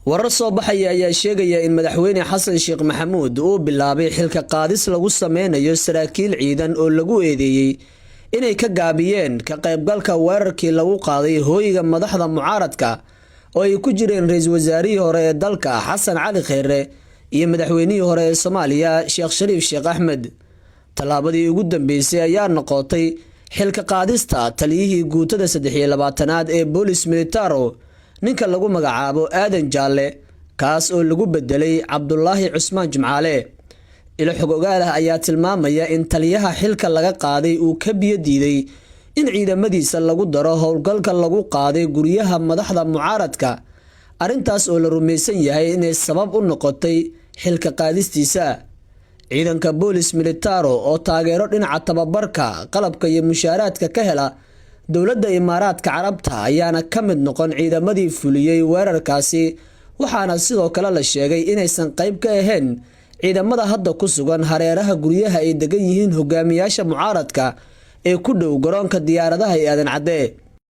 warar soo baxaya ayaa sheegaya in madaxweyne xasan sheekh maxamuud uu bilaabay xilka qaadis lagu sameynayo saraakiil ciidan oo lagu eedeeyay inay ka gaabiyeen ka qaybgalka weerarkii lagu qaaday hooyiga madaxda mucaaradka oo ay ku jireen ra'iisul wasaarihii hore ee dalka Xasan Cali Kheyre iyo madaxweynihii hore ee Soomaaliya Sheekh Shariif Sheekh Axmed. Talaabadii ugu dambeysay ayaa noqotay xilka qaadista taliyihii guutada 23aad ee Boolice Militaro ninka lagu magacaabo Aadan Jaalle kaas oo lagu bedelay Cabdullaahi Cusmaan Jimcaale. ila xog ogaal ah ayaa tilmaamaya in taliyaha xilka laga qaaday uu ka biyo diiday in ciidamadiisa lagu daro howlgalka lagu qaaday guryaha madaxda mucaaradka, arintaas oo la rumaysan yahay inay sabab u noqotay xilka qaadistiisa. ciidanka Boolice Militaro oo taageero dhinaca tababarka, qalabka iyo mushaaraadka ka hela dowladda Imaaraadka Carabta ayaana ka mid noqon ciidamadii fuliyay weerarkaasi, waxaana sidoo kale la sheegay inaysan qayb ka ahayn ciidamada hadda ku sugan hareeraha guryaha ay degan yihiin hogaamiyaasha mucaaradka ee ku dhow garoonka diyaaradaha ee Aadan Cadde.